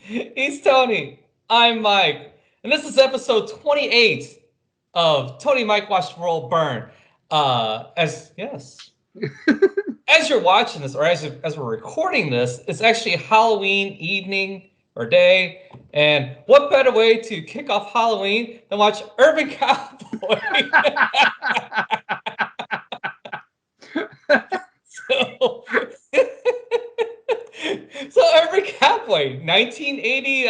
He's Tony. I'm Mike. And this is episode 28 of Tony Mike Watch the World Burn. As you're watching this, or as we're recording this, it's actually Halloween evening or day. And what better way to kick off Halloween than watch Urban Cowboy? So Urban Cowboy, 1980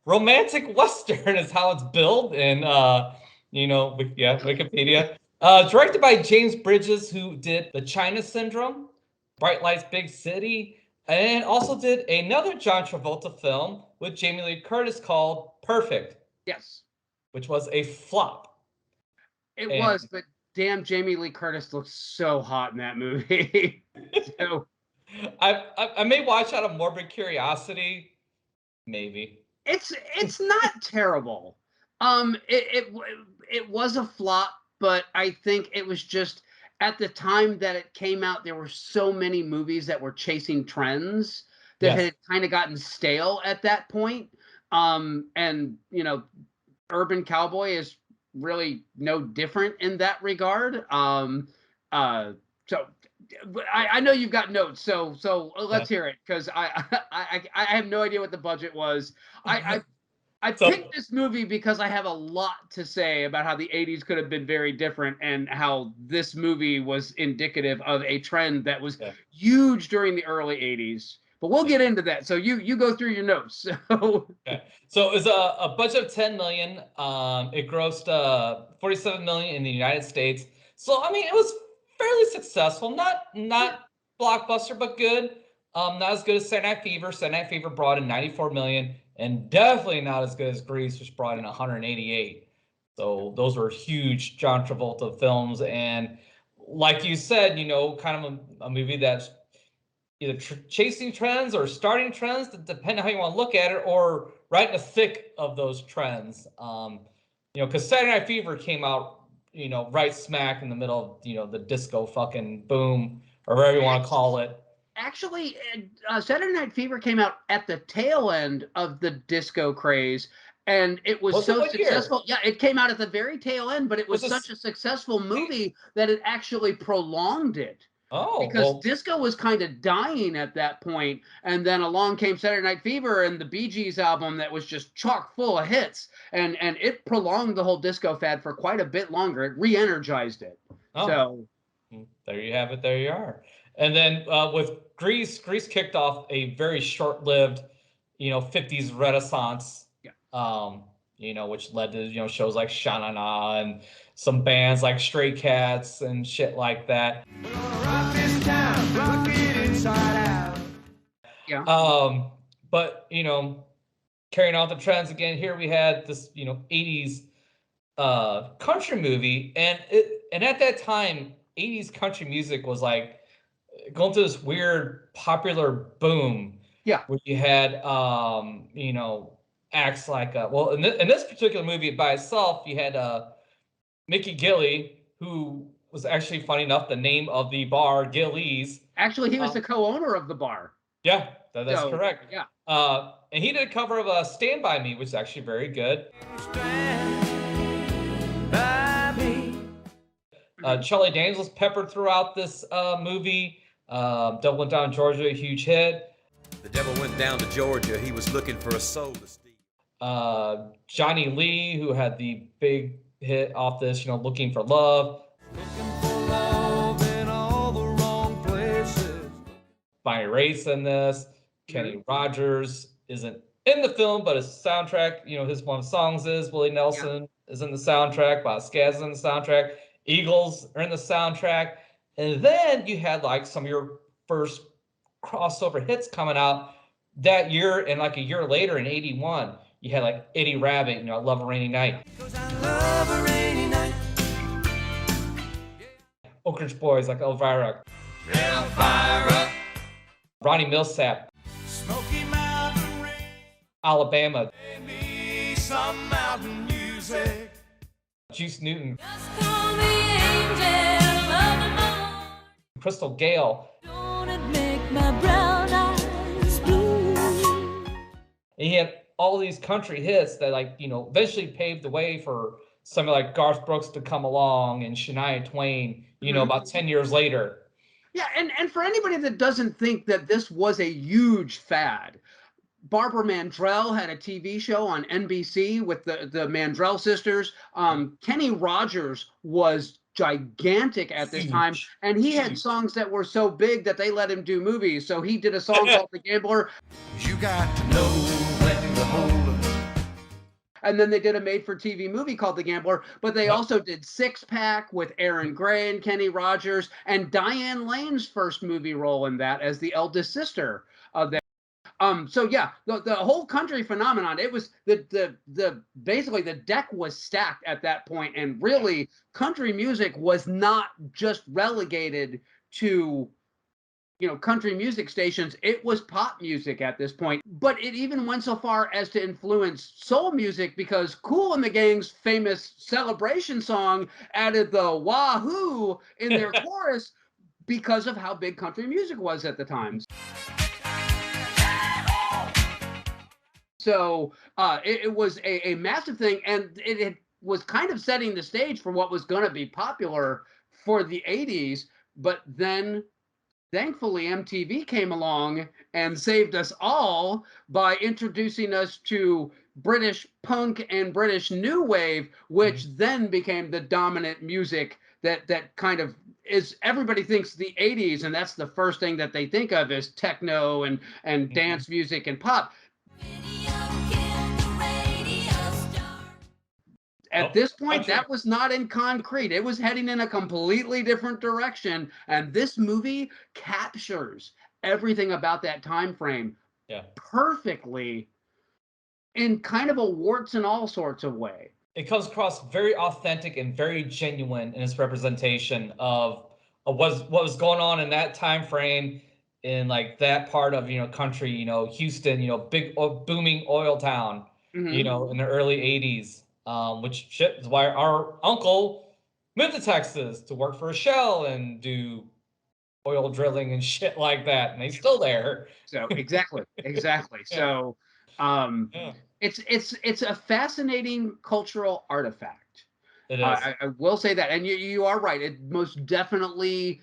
romantic western is how it's billed in Wikipedia. Directed by James Bridges, who did The China Syndrome, Bright Lights, Big City, and also did another John Travolta film with Jamie Lee Curtis called Perfect. Yes. Which was a flop. It was, but damn, Jamie Lee Curtis looks so hot in that movie. So I may watch out of morbid curiosity, maybe. It's not terrible. It was a flop, but I think it was just at the time that it came out, there were so many movies that were chasing trends that had kind of gotten stale at that point. And you know, Urban Cowboy is really no different in that regard. So I know you've got notes, so let's hear it, because I have no idea what the budget was. I picked this movie because I have a lot to say about how the 80s could have been very different and how this movie was indicative of a trend that was huge during the early 80s. But we'll get into that. So you go through your notes. So it was a budget of $10 million. It grossed $47 million in the United States. So I mean, it was fairly successful. Not blockbuster, but good. Not as good as Saturday Night Fever. Saturday Night Fever brought in $94 million, and definitely not as good as Grease, which brought in $188. So those were huge John Travolta films, and like you said, you know, kind of a movie that's either chasing trends or starting trends, depending on how you want to look at it, or right in the thick of those trends. Because Saturday Night Fever came out, right smack in the middle of, the disco fucking boom, or whatever you want to call it. Actually, Saturday Night Fever came out at the tail end of the disco craze, and it was so successful. Yeah, it came out at the very tail end, but it was such a successful movie that it actually prolonged it. Oh, because disco was kind of dying at that point, and then along came Saturday Night Fever and the Bee Gees album that was just chock full of hits, and it prolonged the whole disco fad for quite a bit longer. It re-energized it. Oh. So there you have it. There you are. And then with Grease kicked off a very short-lived, 50s renaissance. Yeah. Which led to shows like Sha Na Na and some bands like Stray Cats and shit like that. We're gonna rock this town, rock it inside out. Yeah. But carrying on the trends again, here we had this 80s country movie, and at that time 80s country music was like going through this weird popular boom. Yeah. Where you had acts like in this particular movie by itself, you had Mickey Gilley, who was actually, funny enough, the name of the bar, Gilley's. Actually, he was the co-owner of the bar. Yeah, that's correct. Yeah. And he did a cover of Stand By Me, which is actually very good. Stand by me. Charlie Daniels was peppered throughout this movie. Devil Went Down to Georgia, a huge hit. The devil went down to Georgia. He was looking for a soul to steal. Johnny Lee, who had the big hit off this, Looking for Love. Looking for love in all the wrong places. Bonnie Raitt's in this. Kenny Rogers isn't in the film, but his soundtrack, his one of the songs is. Willie Nelson is in the soundtrack. Boz Scaggs is in the soundtrack. Eagles are in the soundtrack. And then you had like some of your first crossover hits coming out that year, and like a year later in 81. You had like Eddie Rabbit, I Love a Rainy Night. I love a rainy night. Oak Ridge Boys, like Elvira. Elvira. Ronnie Millsap. Smoky Mountain Rain. Alabama. Maybe some mountain music. Juice Newton. Just call me angel of the morning. Crystal Gale. Don't it make my brown eyes blue? and he had all these country hits that, like, eventually paved the way for somebody like Garth Brooks to come along and Shania Twain, about 10 years later. Yeah, and for anybody that doesn't think that this was a huge fad, Barbara Mandrell had a TV show on NBC with the Mandrell sisters. Kenny Rogers was gigantic at this time, Huge. and he had Huge. songs that were so big that they let him do movies. So he did a song called The Gambler. You got to know when to hold 'em. And then they did a made-for-TV movie called The Gambler, but they also did Six Pack with Aaron Gray and Kenny Rogers, and Diane Lane's first movie role in that as the eldest sister of that. So yeah, the whole country phenomenon, it was the basically the deck was stacked at that point, and really country music was not just relegated to country music stations. It was pop music at this point, but it even went so far as to influence soul music, because Kool and the Gang's famous Celebration song added the wahoo in their chorus because of how big country music was at the time. So it was a massive thing, and it was kind of setting the stage for what was going to be popular for the 80s. But then, thankfully, MTV came along and saved us all by introducing us to British punk and British new wave, which then became the dominant music that kind of is, everybody thinks the 80s, and that's the first thing that they think of is techno and dance music and pop. At this point, that was not in concrete. It was heading in a completely different direction, and this movie captures everything about that time frame perfectly in kind of a warts and all sorts of way. It comes across very authentic and very genuine in its representation of what was going on in that time frame in like that part of country, Houston, big booming oil town, in the early 80s. Which shit is why our uncle moved to Texas to work for a Shell and do oil drilling and shit like that, and he's still there. So exactly. So it's a fascinating cultural artifact. It is. I will say that, and you are right. It most definitely.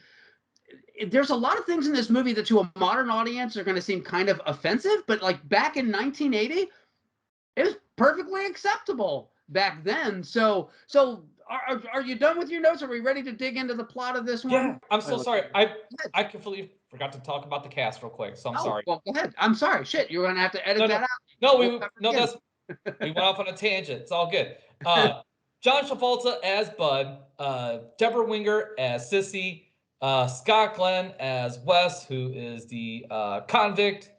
There's a lot of things in this movie that to a modern audience are going to seem kind of offensive, but like back in 1980, it was perfectly acceptable back then. So are you done with your notes? Are we ready to dig into the plot of this one? Yeah, I'm so sorry. I completely forgot to talk about the cast real quick, so I'm sorry. Well, go ahead. I'm sorry. Shit, you're gonna have to edit that out. No, we went off on a tangent. It's all good. John Travolta as Bud, Deborah Winger as Sissy, Scott Glenn as Wes, who is the convict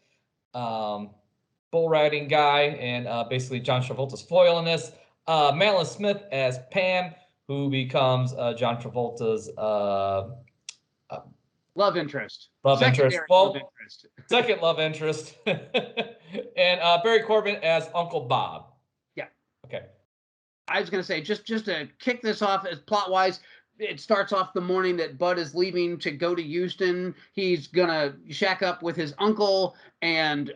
bull riding guy, and basically John Travolta's foil in this. Madeline Smith as Pam, who becomes John Travolta's love interest. Second love interest. And Barry Corbin as Uncle Bob. Yeah. Okay. I was going to say, just to kick this off as plot-wise, it starts off the morning that Bud is leaving to go to Houston. He's going to shack up with his uncle and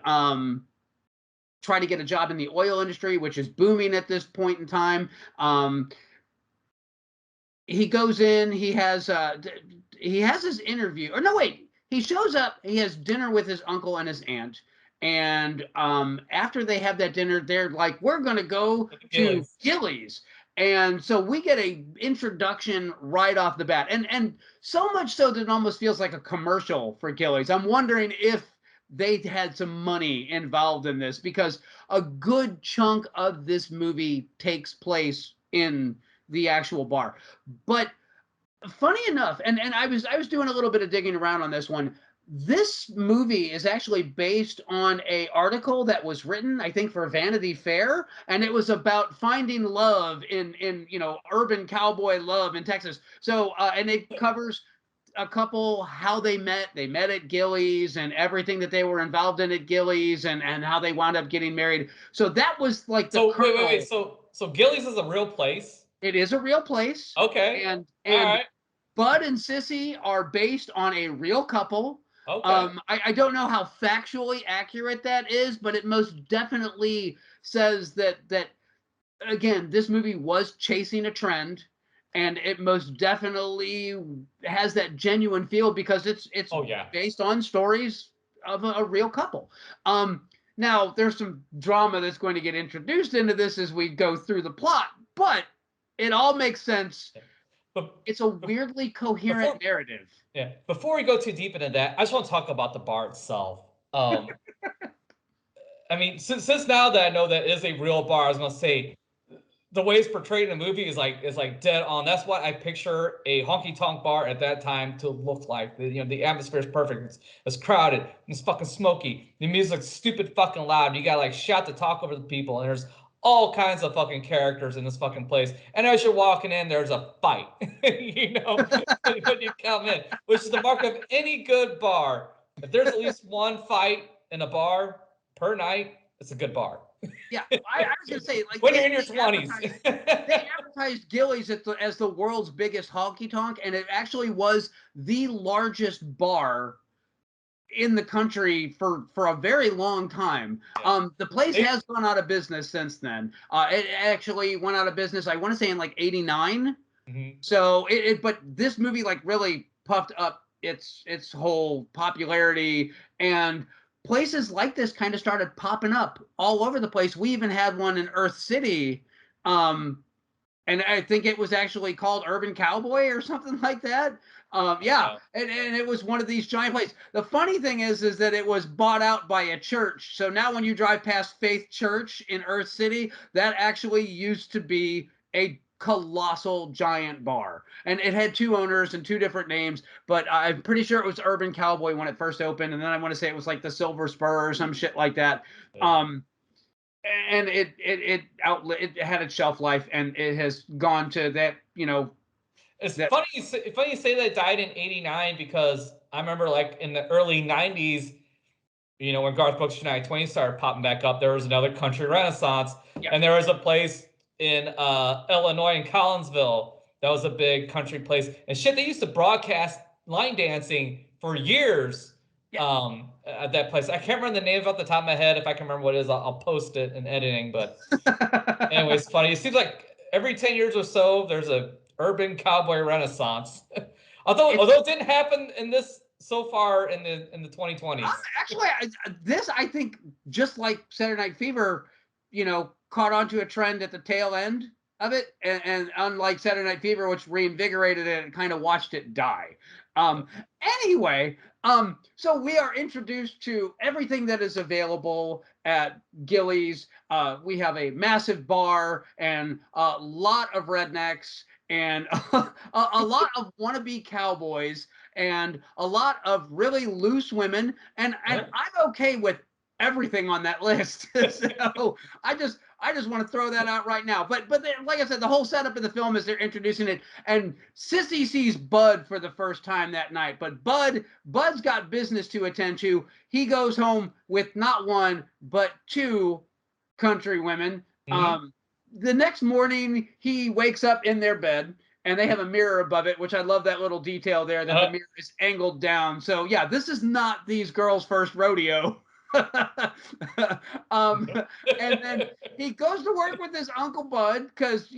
try to get a job in the oil industry, which is booming at this point in time. He goes in, he has his interview, or no, wait, he shows up, he has dinner with his uncle and his aunt. And after they have that dinner, they're like, we're going to go to Gillies. And so we get a introduction right off the bat. And so much so that it almost feels like a commercial for Gillies. I'm wondering if they had some money involved in this, because a good chunk of this movie takes place in the actual bar. But funny enough, and I was doing a little bit of digging around on this one. This movie is actually based on an article that was written, I think, for Vanity Fair, and it was about finding love in urban cowboy love in Texas. So and it covers a couple, how they met at Gillies and everything that they were involved in at Gillies, and how they wound up getting married. So that was like the wait. So Gillies is a real place? It is a real place. Okay. And all right. Bud and Sissy are based on a real couple. Okay. I don't know how factually accurate that is, but it most definitely says that again, this movie was chasing a trend, and it most definitely has that genuine feel because it's Oh yeah. based on stories of a real couple. Now there's some drama that's going to get introduced into this as we go through the plot, but it all makes sense. But It's a weirdly coherent narrative. yeah, before we go too deep into that, I just want to talk about the bar itself. I mean, since now that I know that it is a real bar, I was gonna say the way it's portrayed in the movie is like dead on. That's what I picture a honky tonk bar at that time to look like. The atmosphere is perfect. It's crowded. It's fucking smoky. The music's stupid fucking loud. You gotta like shout to talk over the people. And there's all kinds of fucking characters in this fucking place. And as you're walking in, there's a fight. When you come in, which is the mark of any good bar. If there's at least one fight in a bar per night, it's a good bar. Yeah, I was gonna say, like, when you're in your 20s. They advertised Gillies as the world's biggest honky tonk, and it actually was the largest bar in the country for a very long time. Yeah. The place has gone out of business since then. It actually went out of business, I want to say, in like '89. Mm-hmm. So but this movie like really puffed up its whole popularity, and places like this kind of started popping up all over the place. We even had one in Earth City, and I think it was actually called Urban Cowboy or something like that. Yeah, and it was one of these giant places. The funny thing is that it was bought out by a church. So now when you drive past Faith Church in Earth City, that actually used to be a colossal giant bar, and it had two owners and two different names, but I'm pretty sure it was Urban Cowboy when it first opened, and then I want to say it was like the Silver Spur or some shit like that. Yeah. And it had its shelf life, and it has gone to that, It's that funny you say that it died in '89 because I remember like in the early '90s, when Garth Brooks United 20 started popping back up, there was another country renaissance, Yeah. and there was a place in Illinois in Collinsville that was a big country place, and shit, they used to broadcast line dancing for years. At that place, I can't remember the name off the top of my head. If I can remember what it is, I'll post it in editing. But anyways, funny. It seems like every 10 years or so, there's a urban cowboy renaissance. although it didn't happen in this so far in the 2020s. Actually, this, I think, just like Saturday Night Fever, caught onto a trend at the tail end of it, and unlike Saturday Night Fever, which reinvigorated it and kind of watched it die. Anyway, so we are introduced to everything that is available at Gillies. We have a massive bar and a lot of rednecks and a lot of wannabe cowboys and a lot of really loose women, and I'm okay with everything on that list. So I just want to throw that out right now. But like I said, the whole setup of the film is they're introducing it, and Sissy sees Bud for the first time that night. But Bud's got business to attend to. He goes home with not one but two country women. Mm-hmm. The next morning, he wakes up in their bed, and they have a mirror above it, which I love that little detail there, that the mirror is angled down. So yeah, this is not these girls' first rodeo. And then he goes to work with his Uncle Bud because,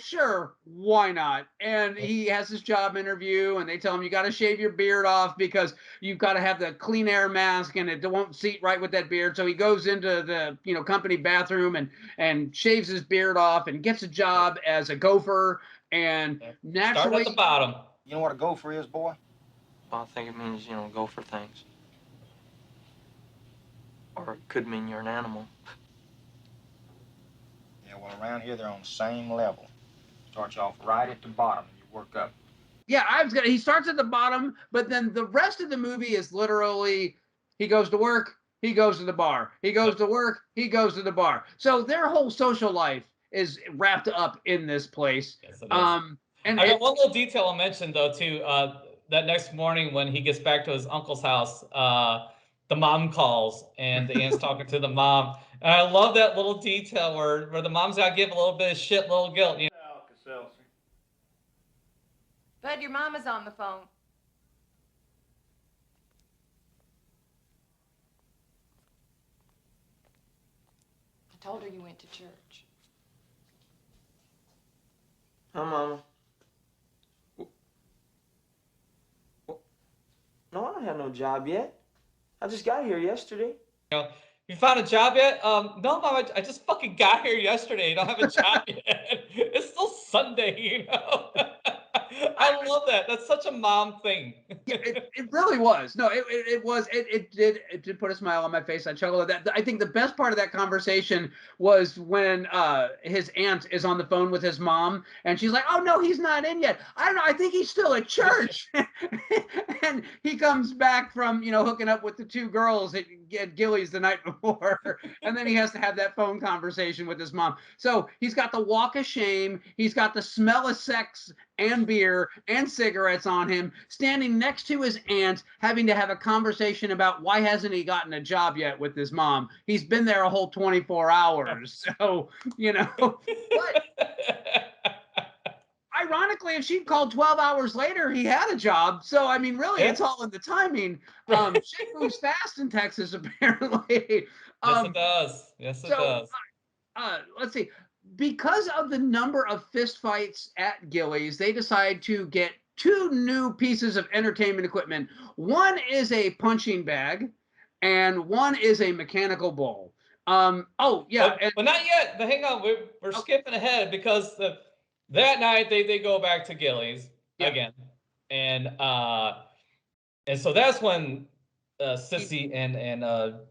sure, why not? And he has his job interview, and they tell him you got to shave your beard off because you've got to have the clean air mask, and it won't seat right with that beard. So he goes into the company bathroom and shaves his beard off and gets a job as a gopher. And naturally, start at the bottom. You know what a gopher is, boy? Well, I think it means, go for things. Or it could mean you're an animal. Yeah, well, around here they're on the same level. Starts off right at the bottom and you work up. Yeah, he starts at the bottom, but then the rest of the movie is literally he goes to work, he goes to the bar. He goes to work, he goes to the bar. So their whole social life is wrapped up in this place. Yes, and I got one little detail I'll mention though too. That next morning when he gets back to his uncle's house, the mom calls and the aunt's talking to the mom. And I love that little detail where the mom's got to give a little bit of shit, little guilt. Bud, your mama's on the phone. told her you went to church. Huh, Mama? No, I don't have no job yet. I just got here yesterday. You found a job yet? No, Mom, I just fucking got here yesterday. I don't have a job yet. It's still Sunday, I love that. That's such a mom thing. Yeah, it really was. No, it did put a smile on my face. I chuckled at that. I think the best part of that conversation was when his aunt is on the phone with his mom, and she's like, "Oh no, he's not in yet. I don't know. I think he's still at church." And he comes back from hooking up with the two girls at Gillies the night before, and then he has to have that phone conversation with his mom. So he's got the walk of shame. He's got the smell of sex and beer and cigarettes on him, standing next to his aunt, having to have a conversation about why hasn't he gotten a job yet with his mom. He's been there a whole 24 hours. So, but ironically, if she'd called 12 hours later, he had a job. So, I mean, really, it's all in the timing. Shit moves fast in Texas, apparently. Yes, it does. Yes, it does. Let's see. Because of the number of fistfights at Gillies, they decide to get two new pieces of entertainment equipment. One is a punching bag, and one is a mechanical bull. Oh yeah, but not yet. But hang on, we're skipping ahead because that night they go back to Gillies again, and so that's when Sissy and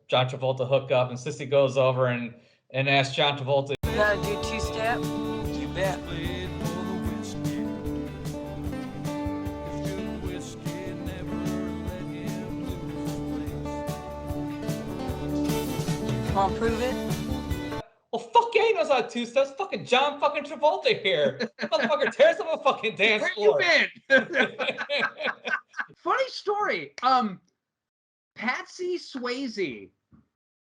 John Travolta hook up, and Sissy goes over and asks John Travolta, "You gotta do two-step?" You bet. Come on, prove it. well, fuck yeah, he knows how to two-steps. Fucking John fucking Travolta here. Motherfucker tears up a fucking dance floor. Where you been? Funny story. Patsy Swayze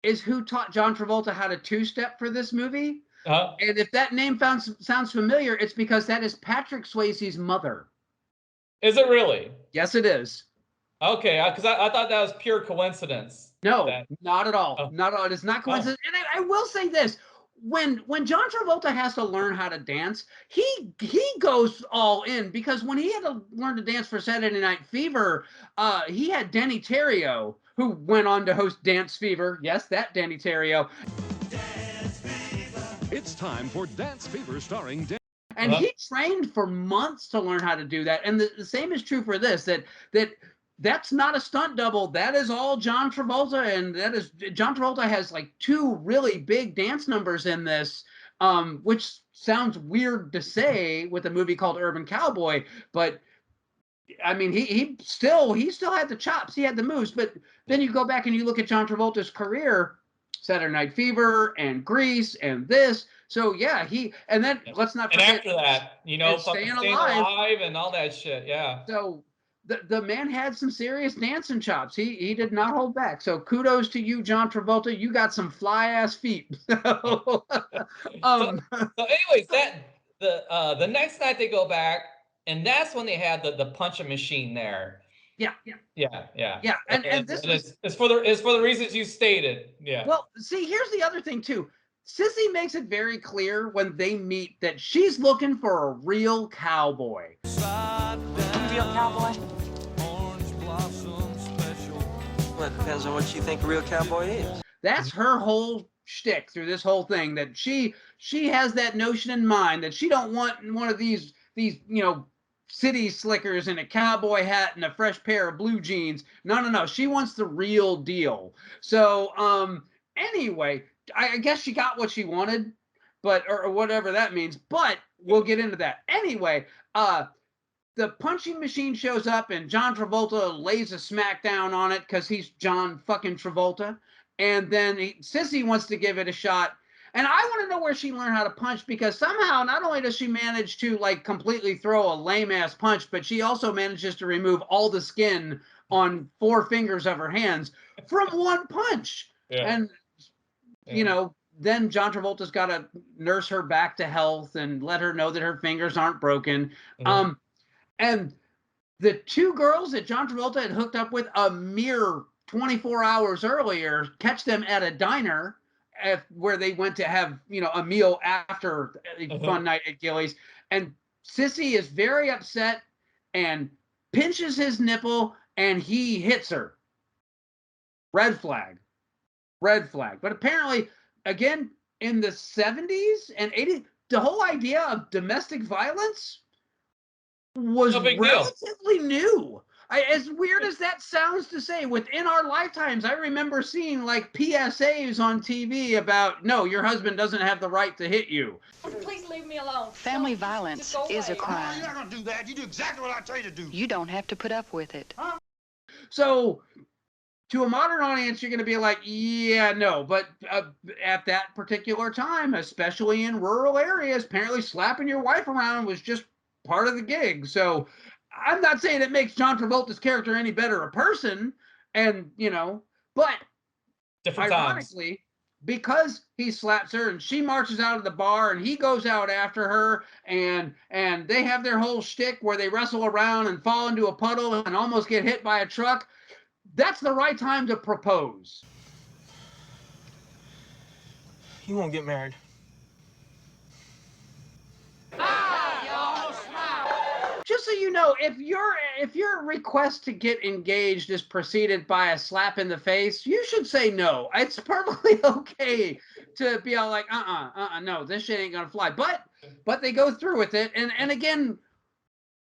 is who taught John Travolta how to two-step for this movie. And if that name sounds familiar, it's because that is Patrick Swayze's mother. Is it really? Yes, it is. Okay, because I thought that was pure coincidence. No, not at all. Not at all. It is not coincidence. And I will say this. When John Travolta has to learn how to dance, he goes all in, because when he had to learn to dance for Saturday Night Fever, he had Danny Terrio, who went on to host Dance Fever. Yes, that Danny Terrio. Dance Fever. It's time for Dance Fever starring Dan. And he trained for months to learn how to do that. And the same is true for this, that's not a stunt double. That is all John Travolta, and John Travolta has like two really big dance numbers in this, which sounds weird to say with a movie called Urban Cowboy, but I mean, he still had the chops, he had the moves. But then you go back and you look at John Travolta's career, Saturday Night Fever and Grease and this. So yeah, and then let's not forget. And after that, Staying Alive and all that shit. Yeah. So the man had some serious dancing chops. He did not hold back. So kudos to you, John Travolta. You got some fly ass feet. So anyways, the next night they go back, and that's when they had the punching machine there. Yeah. And this is for the reasons you stated. Yeah. Well, see, here's the other thing too. Sissy makes it very clear when they meet that she's looking for a real cowboy. Real cowboy? Well, it depends on what you think a real cowboy is. That's her whole shtick through this whole thing, that she has that notion in mind that she don't want one of these city slickers in a cowboy hat and a fresh pair of blue jeans. No. She wants the real deal. So anyway, I guess she got what she wanted, but or whatever that means. But we'll get into that. Anyway, the punching machine shows up, and John Travolta lays a smackdown on it because he's John fucking Travolta. And then Sissy wants to give it a shot. And I want to know where she learned how to punch, because somehow not only does she manage to like completely throw a lame-ass punch, but she also manages to remove all the skin on 4 fingers of her hands from one punch. Yeah. And, then John Travolta's got to nurse her back to health and let her know that her fingers aren't broken. Mm-hmm. And the 2 girls that John Travolta had hooked up with a mere 24 hours earlier catch them at a diner where they went to have, a meal after a fun night at Gillies. And Sissy is very upset and pinches his nipple and he hits her. Red flag. Red flag. But apparently, again, in the 70s and 80s, the whole idea of domestic violence was relatively new. As weird as that sounds to say, within our lifetimes, I remember seeing like PSAs on TV about, no, your husband doesn't have the right to hit you. Please leave me alone. Family violence is a crime. You're not going to do that. You do exactly what I tell you to do. You don't have to put up with it. So, to a modern audience, you're going to be like, yeah, no. But at that particular time, especially in rural areas, apparently slapping your wife around was just part of the gig. So I'm not saying it makes John Travolta's character any better a person, and but different ironically, times. Because he slaps her and she marches out of the bar and he goes out after her and they have their whole shtick where they wrestle around and fall into a puddle and almost get hit by a truck. That's the right time to propose. You won't get married. Just so you know, if your request to get engaged is preceded by a slap in the face, you should say no. It's perfectly okay to be all like, no, this shit ain't gonna fly. But they go through with it, and again,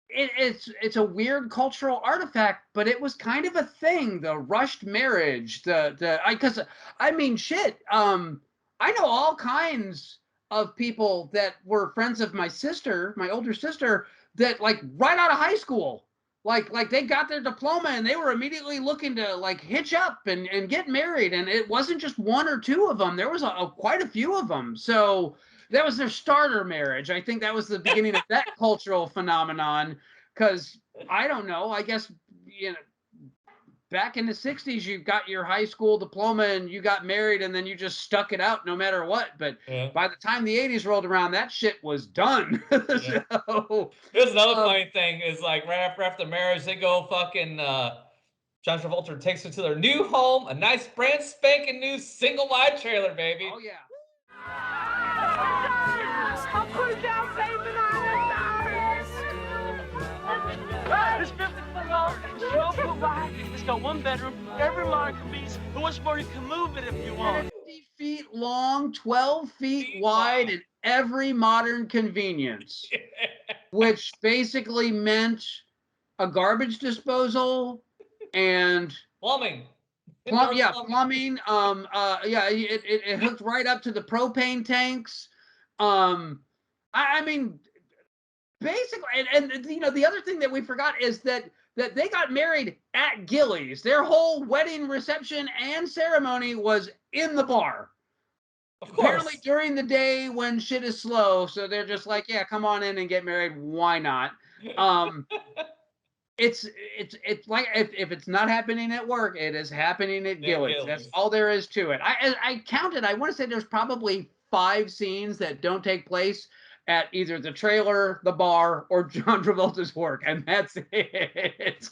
it's a weird cultural artifact, but it was kind of a thing. The rushed marriage, because I mean, shit. I know all kinds of people that were friends of my sister, my older sister, that like right out of high school, like they got their diploma and they were immediately looking to like hitch up and get married. And it wasn't just one or two of them. There was quite a few of them. So that was their starter marriage. I think that was the beginning of that cultural phenomenon. Because I don't know, I guess, back in the 60s, you got your high school diploma and you got married and then you just stuck it out no matter what. But by the time the 80s rolled around, that shit was done. Yeah. So, here's another funny thing is like right after marriage, they go fucking, John Travolta takes her to their new home, a nice brand spanking new single wide trailer, baby. Oh, yeah. I'll put it down, baby. It's 50 foot long, it's 12 foot wide, it's got one bedroom, every modern convenience, and what's more, you can move it if you want. 50 feet long, 12 feet wide, and every modern convenience, which basically meant a garbage disposal and plumbing. Plumbing. It hooked right up to the propane tanks. I mean, basically, and the other thing that we forgot is that they got married at Gillies. Their whole wedding reception and ceremony was in the bar. Of course. Apparently during the day when shit is slow, so they're just like, yeah, come on in and get married. Why not? It's like if it's not happening at work, it is happening at Gillies. That's all there is to it. I counted. I want to say there's probably 5 scenes that don't take place at either the trailer, the bar, or John Travolta's work, and that's it.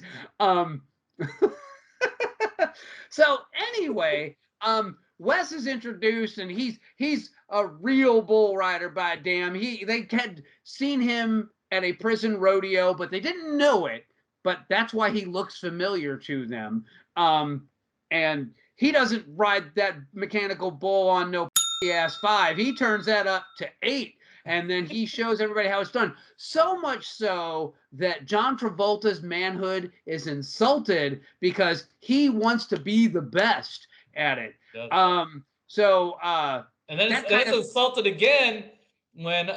So anyway, Wes is introduced, and he's a real bull rider by damn. They had seen him at a prison rodeo, but they didn't know it. But that's why he looks familiar to them. And he doesn't ride that mechanical bull on no ass 5. He turns that up to 8. And then he shows everybody how it's done. So much so that John Travolta's manhood is insulted because he wants to be the best at it. And then it's insulted again when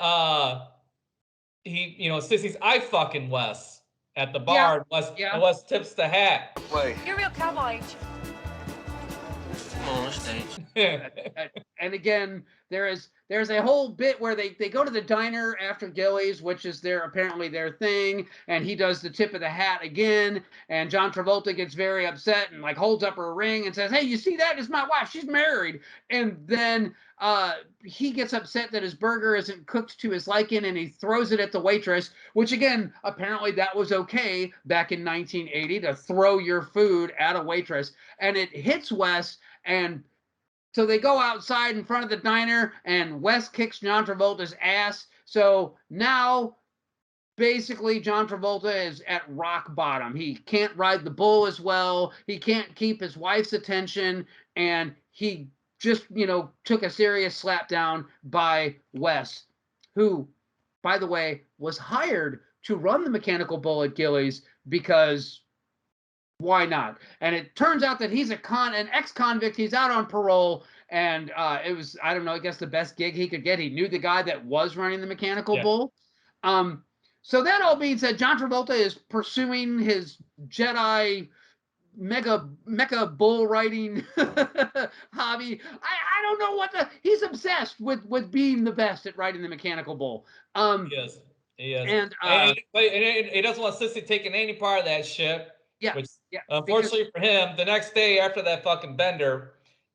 Sissy's I fucking Wes at the bar. Yeah. Wes tips the hat. Wait. You're a real cowboy, ain't you? On the stage. And again, there's a whole bit where they go to the diner after Gillies, which is apparently their thing, and he does the tip of the hat again, and John Travolta gets very upset and like holds up her ring and says, "Hey, you see that? It's my wife. She's married." And then he gets upset that his burger isn't cooked to his liking, and he throws it at the waitress, which again, apparently that was okay back in 1980 to throw your food at a waitress, and it hits Wes. And So they go outside in front of the diner, and Wes kicks John Travolta's ass. So now, basically, John Travolta is at rock bottom. He can't ride the bull as well. He can't keep his wife's attention, and he just, took a serious slap down by Wes, who, by the way, was hired to run the mechanical bull at Gilley's because why not? And it turns out that he's an ex-convict. He's out on parole, and it was, I don't know, I guess the best gig he could get. He knew the guy that was running the mechanical bull. So that all being said, John Travolta is pursuing his Jedi mecha bull riding hobby. I don't know he's obsessed with being the best at riding the mechanical bull. Yes. He is. And he doesn't want Sissy taking any part of that shit. Yeah. Which, unfortunately for him, the next day after that fucking bender,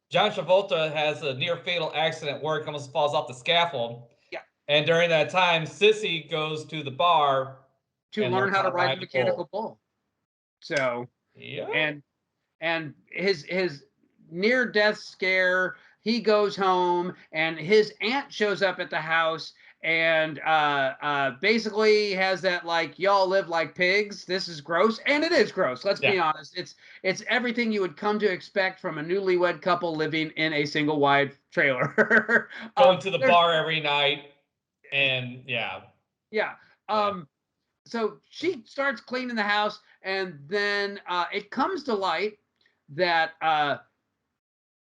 John Travolta has a near fatal accident at work, almost falls off the scaffold. Yeah. And during that time, Sissy goes to the bar to learn how to ride the mechanical bull. So, yeah. And his near death scare, he goes home, and his aunt shows up at the house, and basically has that, like, y'all live like pigs, this is gross. And it is gross, let's be honest. It's everything you would come to expect from a newlywed couple living in a single wide trailer. Going to the bar every night, and so she starts cleaning the house, and then it comes to light that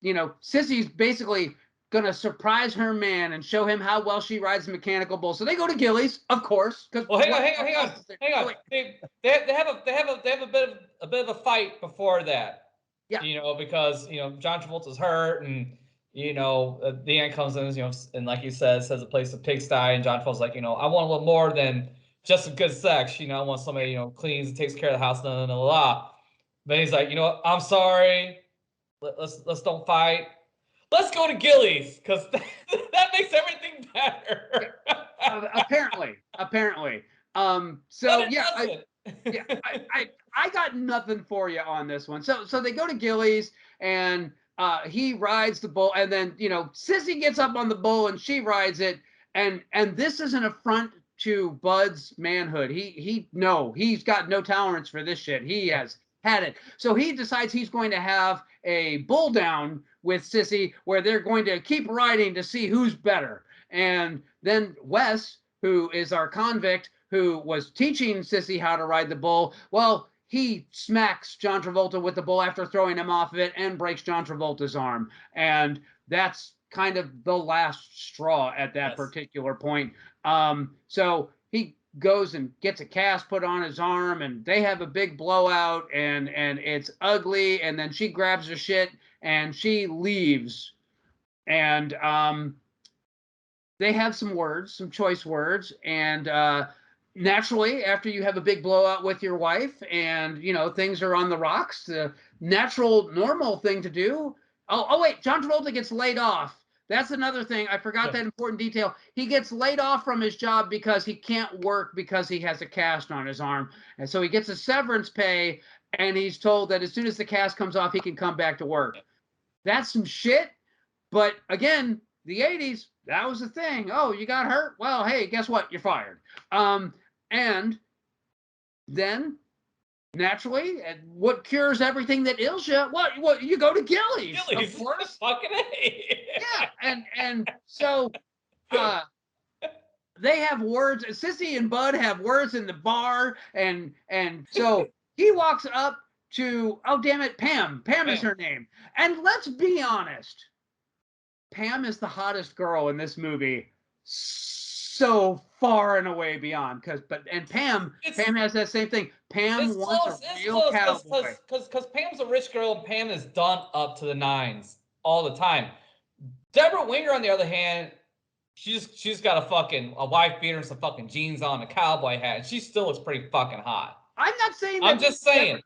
Sissy's basically gonna surprise her man and show him how well she rides the mechanical bull. So they go to Gilley's, of course. Well, hang on. They have a bit of a fight before that. Yeah. Because John Travolta's hurt, and the aunt comes in, and like he says a place of pigsty, and John Travolta's like, I want a little more than just a good sex. I want somebody cleans and takes care of the house, blah. But he's like, I'm sorry. Let's don't fight. Let's go to Gilley's, because that makes everything better. Apparently. I got nothing for you on this one. So they go to Gilley's, and he rides the bull, and then Sissy gets up on the bull and she rides it, and this is an affront to Bud's manhood. He's got no tolerance for this shit. He has had it. So he decides he's going to have a bull down with Sissy, where they're going to keep riding to see who's better. And then Wes, who is our convict, who was teaching Sissy how to ride the bull, well, he smacks John Travolta with the bull after throwing him off of it, and breaks John Travolta's arm. And that's kind of the last straw at that particular point. So he goes and gets a cast put on his arm, and they have a big blowout, and it's ugly. And then she grabs her shit and she leaves. And they have some choice words. And naturally, after you have a big blowout with your wife, and things are on the rocks, the normal thing to do. Oh wait, John Travolta gets laid off. That's another thing. I forgot that important detail. He gets laid off from his job because he can't work because he has a cast on his arm. And so he gets a severance pay, and he's told that as soon as the cast comes off, he can come back to work. That's some shit. But again, the 80s, that was the thing. Oh, you got hurt? Well, hey, guess what? You're fired. And then, naturally, what cures everything that ails you? What you go to Gilley's, of course. Fucking A. Yeah, and so they have words. Sissy and Bud have words in the bar, and so he walks up to, oh damn it, Pam. Pam is her name. And let's be honest, Pam is the hottest girl in this movie, so far and away beyond. Pam has that same thing. Pam wants a real cowboy. Because Pam's a rich girl, and Pam is done up to the nines all the time. Deborah Winger, on the other hand, she's got a wife beater and some fucking jeans on, a cowboy hat, and she still looks pretty fucking hot. I'm not saying that. I'm just saying.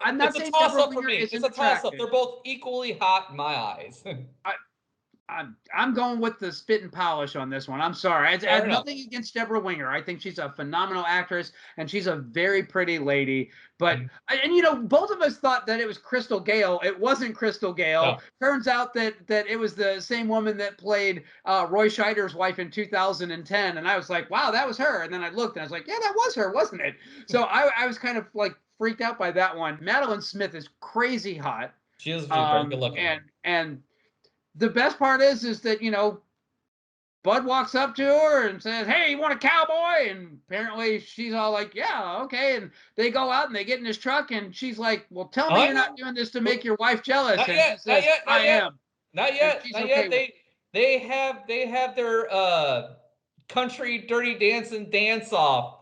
I'm not it's saying a toss-up Deborah for me. Winger It's a toss-up. They're both equally hot in my eyes. I'm going with the spit and polish on this one. I'm sorry. I have nothing against Deborah Winger. I think she's a phenomenal actress and she's a very pretty lady. But and both of us thought that it was Crystal Gale. It wasn't Crystal Gale. No. Turns out that it was the same woman that played Roy Scheider's wife in 2010. And I was like, wow, that was her. And then I looked and I was like, yeah, that was her, wasn't it? So I was kind of like freaked out by that one. Madeline Smith is crazy hot. She is very good looking. And the best part is that, Bud walks up to her and says, hey, you want a cowboy? And apparently she's all like, yeah, okay. And they go out and they get in his truck and she's like, well, tell me you're not doing this to make your wife jealous. Not and yet, she says, I am. Not yet. Not okay yet. They have their country dirty dancing dance off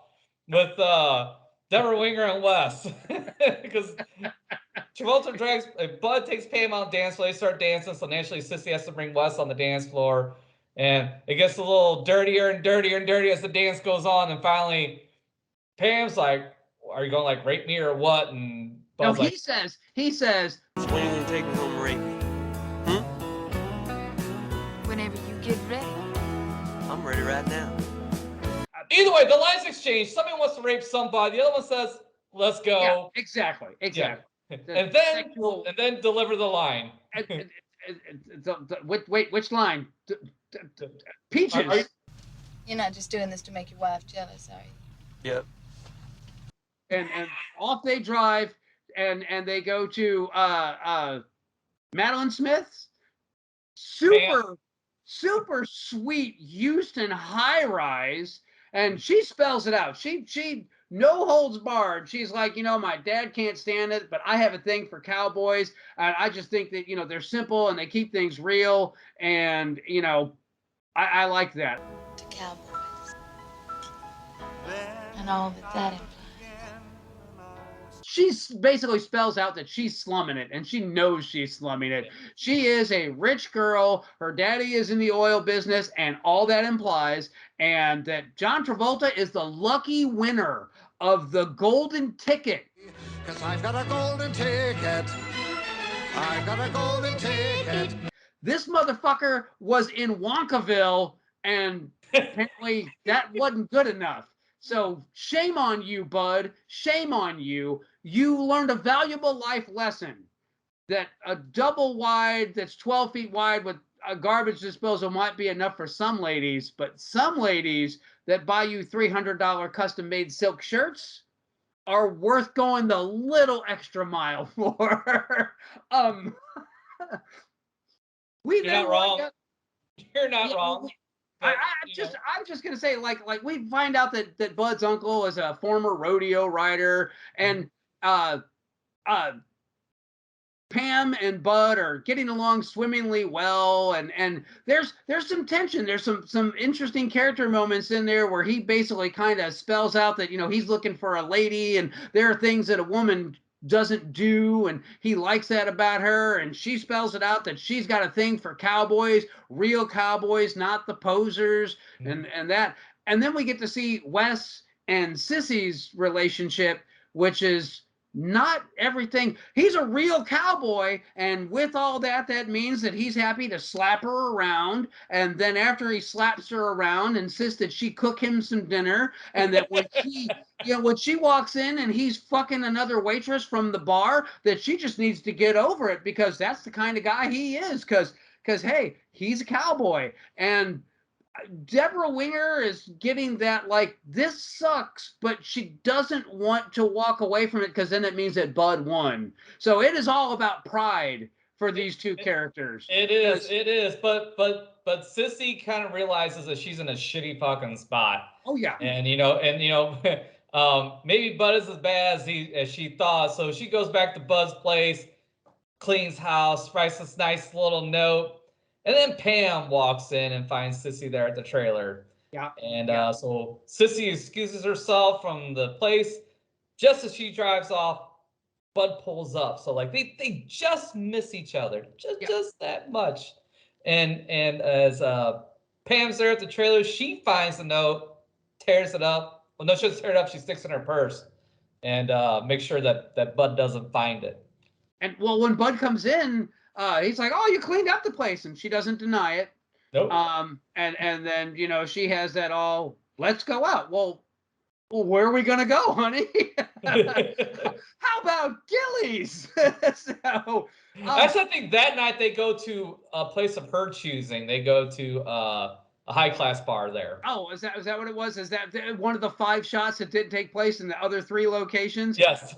with Deborah Winger and Wes. Because Travolta Bud takes Pam out dance floor. They start dancing, so naturally Sissy has to bring Wes on the dance floor. And it gets a little dirtier and dirtier and dirtier as the dance goes on. And finally, Pam's like, are you going to like rape me or what? And Bud's he says, when are you going to take me home and rape me? Whenever you get ready. I'm ready right now. Either way, the lines exchange. Somebody wants to rape somebody. The other one says, let's go. Yeah, exactly. Yeah. And then deliver the line. Wait, which line? Peaches. You're not just doing this to make your wife jealous, are you? Yep. And off they drive, and they go to Madeline Smith's super sweet Houston high rise, and she spells it out. She no holds barred. She's like, my dad can't stand it, but I have a thing for cowboys. And I just think that, they're simple and they keep things real. And, I like that. To cowboys. And all that implies. She basically spells out that she's slumming it, and she knows she's slumming it. She is a rich girl. Her daddy is in the oil business, and all that implies, and that John Travolta is the lucky winner of the golden ticket. Because I've got a golden ticket. I've got a golden ticket. This motherfucker was in Wonkaville, and apparently that wasn't good enough. So shame on you, Bud. Shame on you. You learned a valuable life lesson that a double wide that's 12 feet wide with a garbage disposal might be enough for some ladies, but some ladies that buy you $300 custom-made silk shirts are worth going the little extra mile for. You're not wrong. You're not wrong. I'm just gonna say, like we find out that Bud's uncle is a former rodeo rider, and Pam and Bud are getting along swimmingly well, and there's some tension. There's some interesting character moments in there where he basically kind of spells out that he's looking for a lady, and there are things that a woman doesn't do, and he likes that about her, and she spells it out that she's got a thing for cowboys, real cowboys, not the posers, and that. And then we get to see Wes and Sissy's relationship, which is not everything. He's a real cowboy, and with all that means that he's happy to slap her around, and then after he slaps her around, insists that she cook him some dinner, and that when she when she walks in and he's fucking another waitress from the bar, that she just needs to get over it, because that's the kind of guy he is, because hey, he's a cowboy. And Deborah Winger is getting that, like, this sucks, but she doesn't want to walk away from it, because then it means that Bud won. So it is all about pride for these two characters. It is. But Sissy kind of realizes that she's in a shitty fucking spot. Oh yeah. And maybe Bud is as bad as she thought. So she goes back to Bud's place, cleans house, writes this nice little note. And then Pam walks in and finds Sissy there at the trailer. Yeah. And so Sissy excuses herself from the place. Just as she drives off, Bud pulls up. So like they just miss each other, just that much. And as Pam's there at the trailer, she finds the note, tears it up. Well, no, she doesn't tear it up. She sticks it in her purse and makes sure that Bud doesn't find it. And well, when Bud comes in, he's like, "Oh, you cleaned up the place," and she doesn't deny it. Nope. And then she has that all. Let's go out. Well, where are we gonna go, honey? How about Gillies? So, actually, I think that night they go to a place of her choosing. They go to a high class bar there. Oh, is that what it was? Is that one of the 5 shots that didn't take place in the other 3 locations? Yes.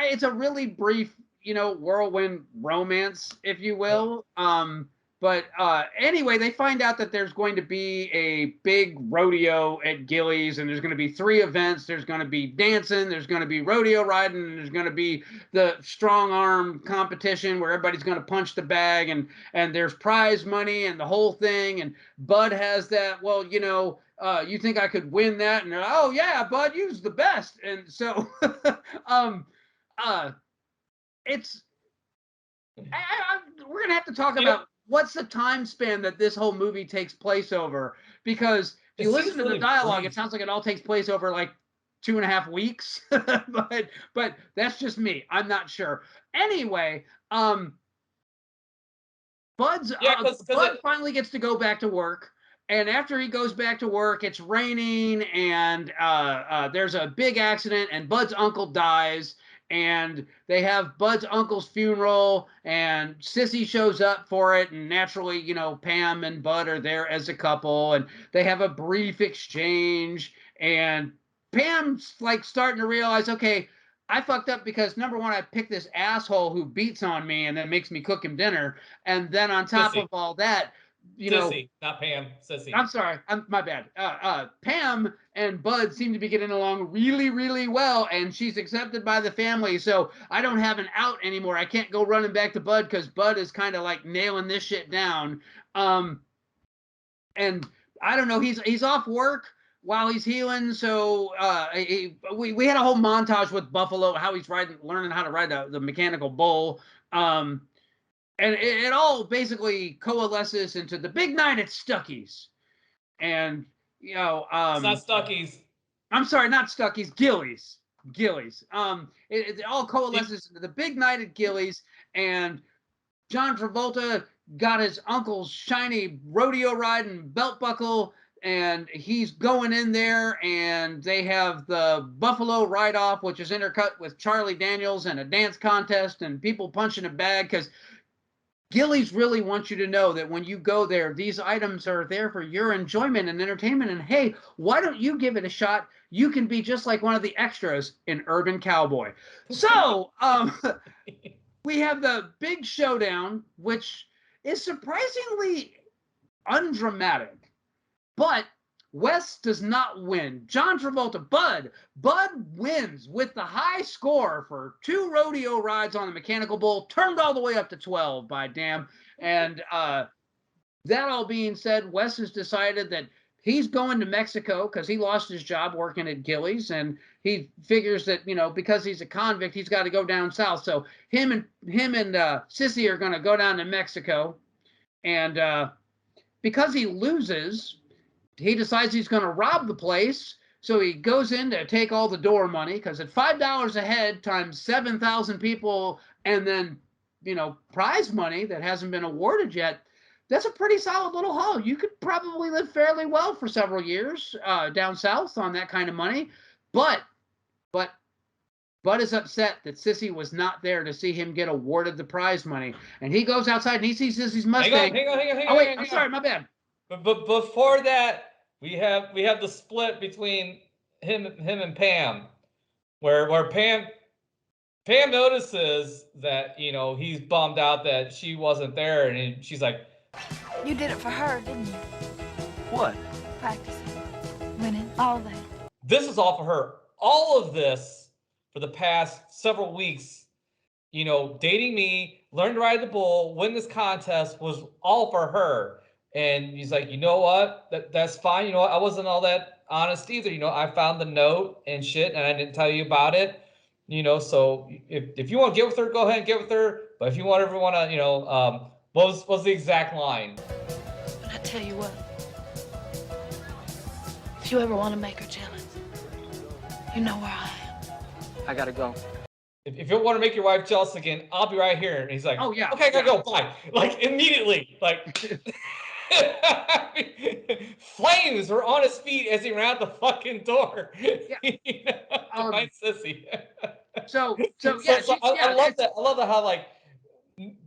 It's a really brief, whirlwind romance, if you will. But anyway, they find out that there's going to be a big rodeo at Gillies, and there's going to be 3 events. There's going to be dancing, there's going to be rodeo riding, and there's going to be the strong arm competition where everybody's going to punch the bag, and there's prize money and the whole thing. And Bud has that, well, you think I could win that? And they're like, oh yeah, Bud, you's the best. And so it's we're gonna have to talk about what's the time span that this whole movie takes place over, because if you listen to the dialogue, it sounds like it all takes place over like 2.5 weeks. but that's just me. I'm not sure. Anyway, Bud finally gets to go back to work. And after he goes back to work, it's raining, and there's a big accident, and Bud's uncle dies. And they have Bud's uncle's funeral, and Sissy shows up for it, and naturally, Pam and Bud are there as a couple, and they have a brief exchange, and Pam's like starting to realize, okay, I fucked up because number one, I picked this asshole who beats on me and then makes me cook him dinner, and then on top of all that, Sissy, not Pam. Sissy. I'm sorry. My bad. Pam and Bud seem to be getting along really, really well, and she's accepted by the family. So I don't have an out anymore. I can't go running back to Bud because Bud is kind of like nailing this shit down. And I don't know. He's off work while he's healing. So we had a whole montage with Buffalo, how he's learning how to ride the mechanical bull. And it all basically coalesces into the big night at Stucky's. And, it's not Stucky's. I'm sorry, not Stucky's, Gillies. It all coalesces into the big night at Gillies. And John Travolta got his uncle's shiny rodeo riding belt buckle, and he's going in there, and they have the Buffalo ride-off, which is intercut with Charlie Daniels and a dance contest and people punching a bag, because Gillies really wants you to know that when you go there, these items are there for your enjoyment and entertainment. And hey, why don't you give it a shot? You can be just like one of the extras in Urban Cowboy. So we have the big showdown, which is surprisingly undramatic. But Wes does not win. John Travolta, Bud wins with the high score for 2 rodeo rides on the mechanical bull, turned all the way up to 12 by damn. And that all being said, Wes has decided that he's going to Mexico because he lost his job working at Gillies, and he figures that, because he's a convict, he's got to go down south. So him and Sissy are going to go down to Mexico, and because he loses, he decides he's going to rob the place. So he goes in to take all the door money, because at $5 a head times 7,000 people, and then, prize money that hasn't been awarded yet, that's a pretty solid little haul. You could probably live fairly well for several years down south on that kind of money. But Bud is upset that Sissy was not there to see him get awarded the prize money. And he goes outside and he sees Sissy's Mustang. Hang on. Oh, wait, I'm sorry, my bad. But before that, we have the split between him and Pam, where Pam notices that he's bummed out that she wasn't there, and she's like, You did it for her, didn't you? What? Practicing, winning, all that. This is all for her. All of this for the past several weeks, dating me, learn to ride the bull, win this contest, was all for her. And he's like, you know what? That's fine. I wasn't all that honest either. I found the note and shit, and I didn't tell you about it. So if you want to get with her, go ahead and get with her. But if you ever want to, what was the exact line? But I tell you what, if you ever want to make her jealous, you know where I am. I gotta go. if you want to make your wife jealous again, I'll be right here. And he's like, oh yeah, okay, I gotta go, bye. Like immediately, like flames were on his feet as he ran out the fucking door. Yeah. To find Sissy. So yeah, I love that. I love that how like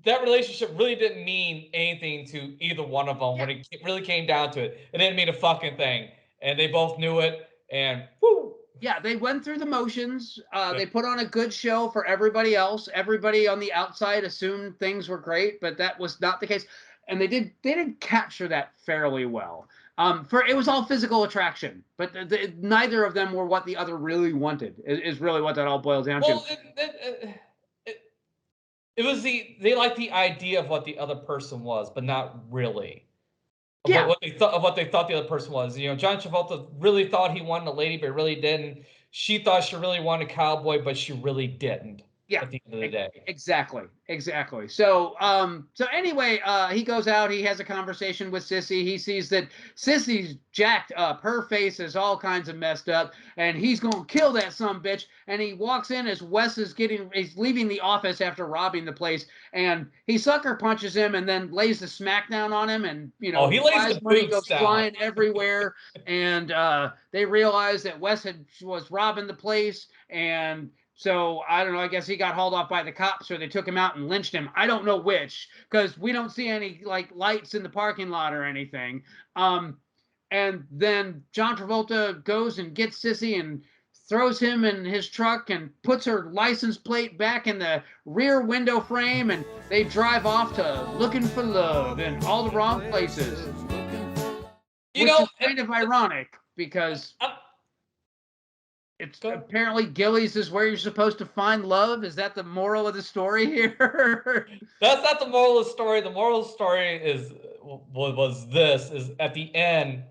that relationship really didn't mean anything to either one of them when it really came down to it. It didn't mean a fucking thing, and they both knew it. And whoo. Yeah, they went through the motions. They put on a good show for everybody else. Everybody on the outside assumed things were great, but that was not the case. And they did capture that fairly well. For it was all physical attraction, but neither of them were what the other really wanted. Is really what that all boils down to. It was they liked the idea of what the other person was, but not really. Yeah. What they thought the other person was. You know, John Travolta really thought he wanted a lady, but really didn't. She thought she really wanted a cowboy, but she really didn't. Yeah. At the end of the day. Exactly. So, so anyway, he goes out. He has a conversation with Sissy. He sees that Sissy's jacked up. Her face is all kinds of messed up, and he's gonna kill that sumbitch. And he walks in as Wes is he's leaving the office after robbing the place, and he sucker punches him, and then lays the smackdown on him, and you know, he lays the money boots goes down. flying everywhere, and they realize that Wes was robbing the place, and so I don't know. I guess he got hauled off by the cops, or they took him out and lynched him. I don't know which, because we don't see any like lights in the parking lot or anything. And then John Travolta goes and gets Sissy and throws him in his truck and puts her license plate back in the rear window frame, and they drive off to looking for love in all the wrong places. Which is kind of ironic because. It's apparently Gillies is where you're supposed to find love. Is that the moral of the story here? That's not the moral of the story. The moral of the story was this is at the end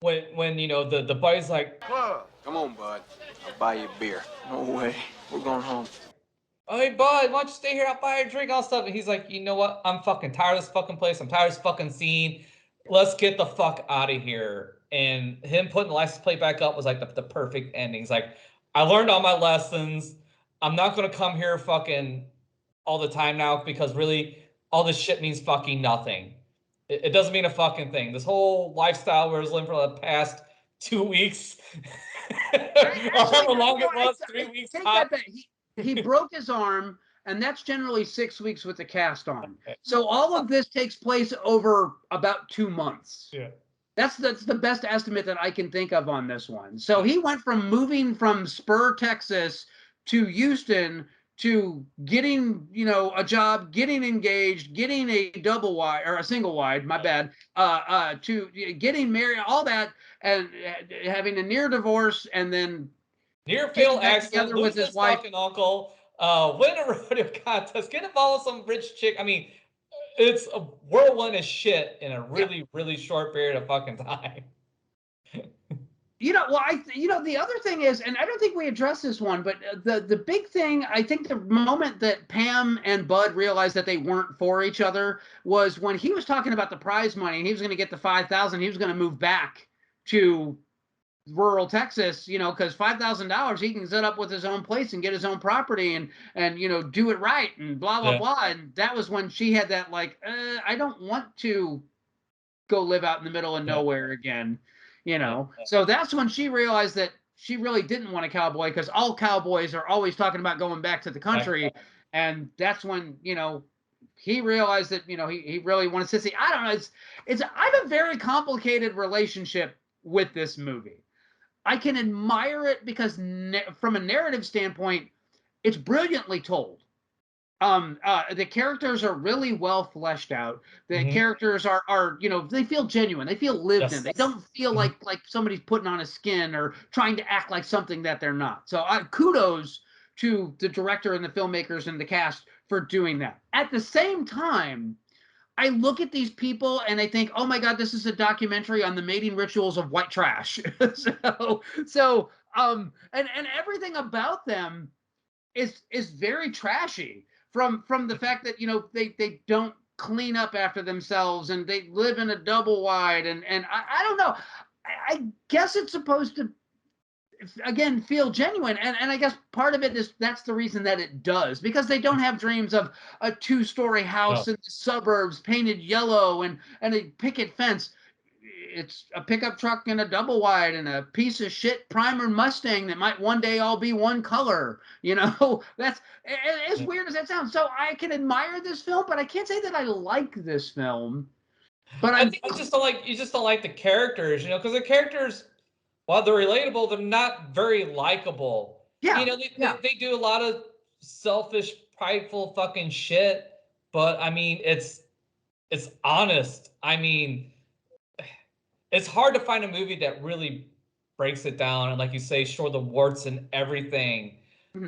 when you know the buddy's like, Club. Come on, bud. I'll buy you a beer. No way. We're going home. Oh, hey, bud, why don't you stay here? I'll buy you a drink, all stuff. And he's like, you know what? I'm fucking tired of this fucking place. I'm tired of this fucking scene. Let's get the fuck out of here. And him putting the license plate back up was like the perfect ending. He's like, I learned all my lessons. I'm not going to come here fucking all the time now because really all this shit means fucking nothing. It doesn't mean a fucking thing. This whole lifestyle we was living for the past 2 weeks. However long it was, 3 weeks. He broke his arm, and that's generally 6 weeks with the cast on. So all of this takes place over about 2 months. Yeah. That's the best estimate that I can think of on this one. So he went from moving from Spur, Texas to Houston to getting, you know, a job, getting engaged, getting a double wide or a single wide, my bad, to getting married, all that, and having a near divorce, and then near fatal accident, with his wife, fucking uncle, win a rodeo contest, get involved with some rich chick. I mean, it's a whirlwind of shit in a really, really short period of fucking time. You know, well, the other thing is, and I don't think we addressed this one, but the big thing, I think the moment that Pam and Bud realized that they weren't for each other was when he was talking about the prize money, and he was going to get the $5,000, he was going to move back to rural Texas, you know, because $5,000 he can set up with his own place and get his own property and you know, do it right and blah blah blah. And that was when she had that like, I don't want to go live out in the middle of nowhere again, you know. So that's when she realized that she really didn't want a cowboy, because all cowboys are always talking about going back to the country, and that's when, you know, he realized that, you know, he really wanted Sissy. I don't know. I have a very complicated relationship with this movie. I can admire it because from a narrative standpoint, it's brilliantly told. The characters are really well fleshed out. The characters are, you know, they feel genuine. They feel lived in. They don't feel like somebody's putting on a skin or trying to act like something that they're not. So kudos to the director and the filmmakers and the cast for doing that. At the same time, I look at these people and I think, oh my God, this is a documentary on the mating rituals of white trash. so and everything about them is very trashy, from the fact that, you know, they don't clean up after themselves, and they live in a double wide, and I don't know. I guess it's supposed to again, feel genuine. And I guess part of it is that's the reason that it does, because they don't have dreams of a 2-story house in the suburbs painted yellow and a picket fence. It's a pickup truck and a double wide and a piece of shit primer Mustang that might one day all be one color. That's as weird as that sounds. So I can admire this film, but I can't say that I like this film. But I think you just don't like the characters, because the characters, while they're relatable, they're not very likable. Yeah. They do a lot of selfish, prideful fucking shit, but I mean, it's honest. I mean, it's hard to find a movie that really breaks it down and, like you say, show the warts and everything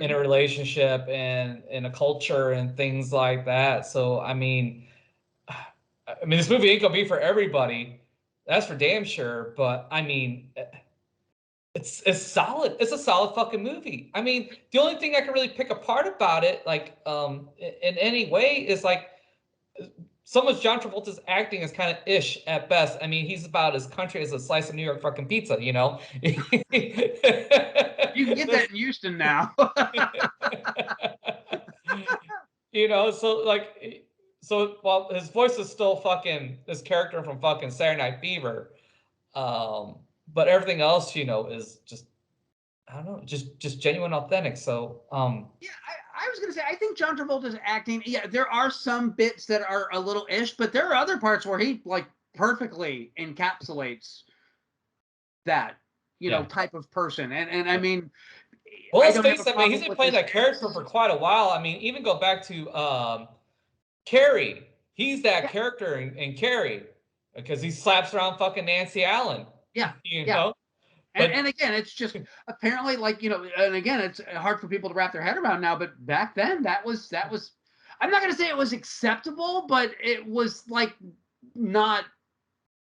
in a relationship and in a culture and things like that. So, I mean, this movie ain't gonna be for everybody. That's for damn sure. But I mean, it's solid. It's a solid fucking movie. I mean, the only thing I can really pick apart about it, like, in any way, is like, some of John Travolta's acting is kind of ish at best. I mean, he's about as country as a slice of New York fucking pizza, You can get that in Houston now. So while his voice is still fucking his character from fucking Saturday Night Fever, but everything else, is just, I don't know, just genuine, authentic. So yeah, I was gonna say, I think John Travolta's acting, there are some bits that are a little ish, but there are other parts where he like perfectly encapsulates that type of person. And I mean, well, let's face it, man, he's been playing that character for quite a while. I mean, even go back to Carrie. He's that character in Carrie, because he slaps around fucking Nancy Allen. Yeah. Know? And again, it's just apparently like, and again, it's hard for people to wrap their head around now, but back then that was, I'm not going to say it was acceptable, but it was like not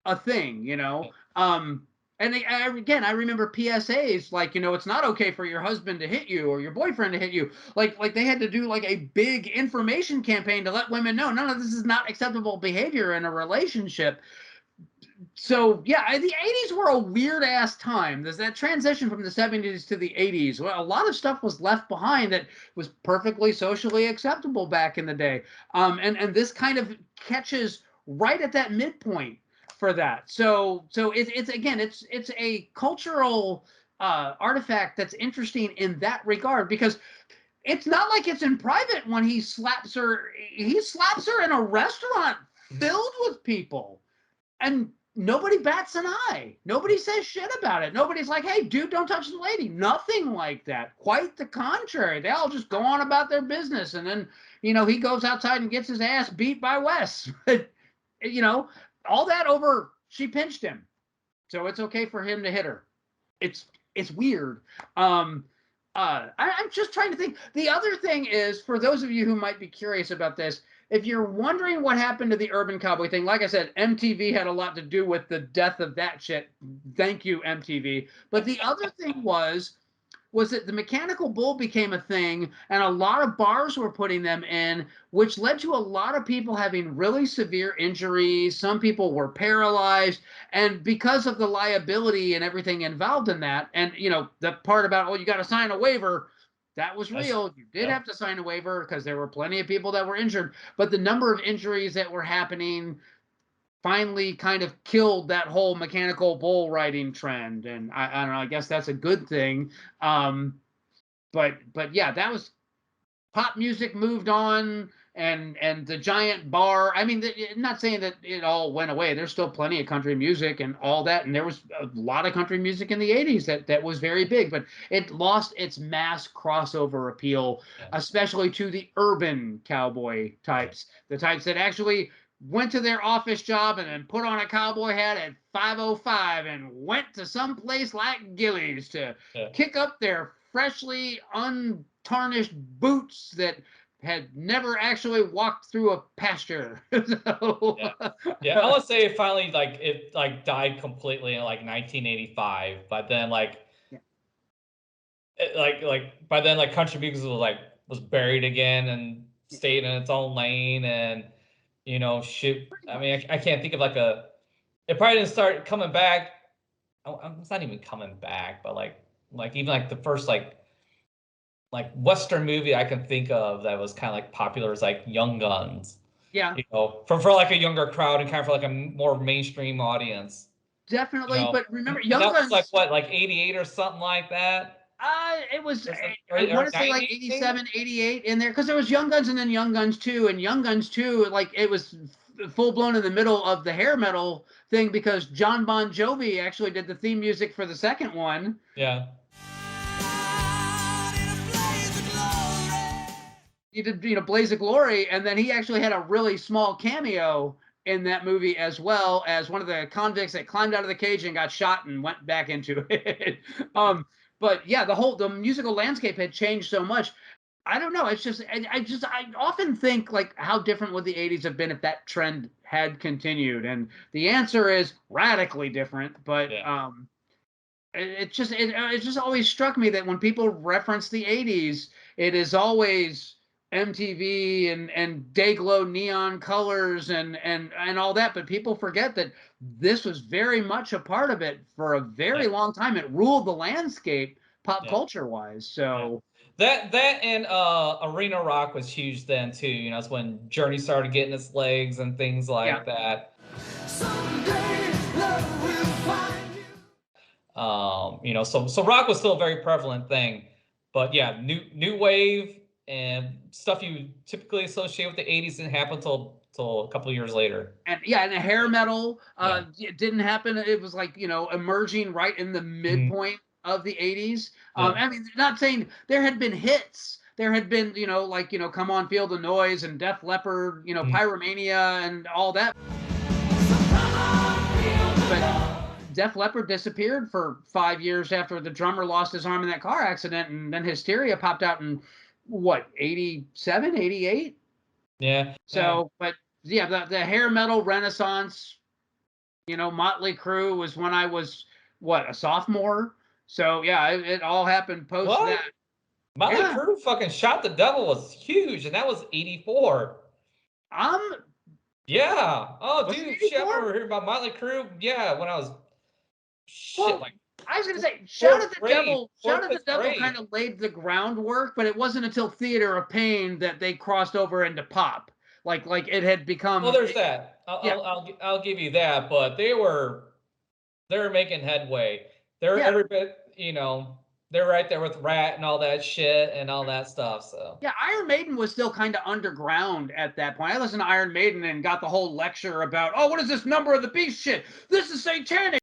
a thing, And again, I remember PSAs like, it's not okay for your husband to hit you or your boyfriend to hit you. Like they had to do like a big information campaign to let women know, no, this is not acceptable behavior in a relationship. So yeah, the 80s were a weird ass time. There's that transition from the 70s to the 80s. Well, a lot of stuff was left behind that was perfectly socially acceptable back in the day. And this kind of catches right at that midpoint for that. So it's a cultural artifact that's interesting in that regard, because it's not like it's in private when he slaps her. He slaps her in a restaurant filled with people, and nobody bats an eye. Nobody says shit about it. Nobody's like, hey, dude, don't touch the lady. Nothing like that. Quite the contrary. They all just go on about their business. And then, he goes outside and gets his ass beat by Wes. All that over, she pinched him. So it's okay for him to hit her. It's weird. I'm just trying to think. The other thing is, for those of you who might be curious about this, if you're wondering what happened to the Urban Cowboy thing, like I said, MTV had a lot to do with the death of that shit. Thank you, MTV. But the other thing was that the mechanical bull became a thing, and a lot of bars were putting them in, which led to a lot of people having really severe injuries. Some people were paralyzed, and because of the liability and everything involved in that, and the part about, you got to sign a waiver, that was real. You did have to sign a waiver because there were plenty of people that were injured, but the number of injuries that were happening finally kind of killed that whole mechanical bull riding trend. And I don't know, I guess that's a good thing. But yeah, that was, pop music moved on, and the giant bar. I mean, not saying that it all went away. There's still plenty of country music and all that, and there was a lot of country music in the 80s that was very big, but it lost its mass crossover appeal, especially to the urban cowboy types, the types that actually went to their office job and then put on a cowboy hat at 5:05 and went to some place like Gillies to kick up their freshly untarnished boots that had never actually walked through a pasture. So, I want to say it finally died completely in 1985, but then by then country music was buried again and stayed in its own lane, and shit. I mean, I can't think of it probably didn't start coming back. It's not even coming back, but like even like the first like Western movie I can think of that was kind of like popular is like Young Guns. Yeah. You know, for like a younger crowd and kind of for like a more mainstream audience. Definitely, You know? but remember, And Young that Guns. was like what, like 88 or something like that. It was. Or I want to say 90? like 87, 88 in there because there was Young Guns and then Young Guns 2, and Young Guns 2, like it was full blown in the middle of the hair metal thing because John Bon Jovi actually did the theme music for the second one. Yeah. He did, Blaze of Glory, and then he actually had a really small cameo in that movie as well as one of the convicts that climbed out of the cage and got shot and went back into it. But yeah, the musical landscape had changed so much. I don't know. It's just I often think like how different would the 80s have been if that trend had continued, and the answer is radically different. But it just always struck me that when people reference the 80s, it is always MTV and Dayglow neon colors and all that, but people forget that this was very much a part of it for a very long time. It ruled the landscape pop culture wise. So that and arena rock was huge then too. You know, that's when Journey started getting its legs and things like that. You know, so rock was still a very prevalent thing, but yeah, new wave and stuff you typically associate with the 80s didn't happen until a couple of years later. And and the hair metal it didn't happen. It was like, emerging right in the midpoint of the 80s. I mean, not saying there had been hits. There had been, Come On Feel the Noise and Def Leppard, Pyromania and all that. But Def Leppard disappeared for 5 years after the drummer lost his arm in that car accident, and then Hysteria popped out in what, 87, 88? Yeah. So, but yeah, the hair metal renaissance, Motley Crue was when I was, a sophomore? So, yeah, it all happened post that. Motley Crue fucking Shot the Devil was huge, and that was 84. Yeah. Oh, dude, shit, I remember hearing about Motley Crue. Yeah, when I was I was gonna say, Shout at the Devil kind of laid the groundwork, but it wasn't until Theater of Pain that they crossed over into pop. Like it had become. Well, there's that. I'll give you that, but they were making headway. They're every bit, they're right there with Rat and all that shit and all that stuff. So yeah, Iron Maiden was still kind of underground at that point. I listened to Iron Maiden and got the whole lecture about, what is this Number of the Beast shit? This is satanic.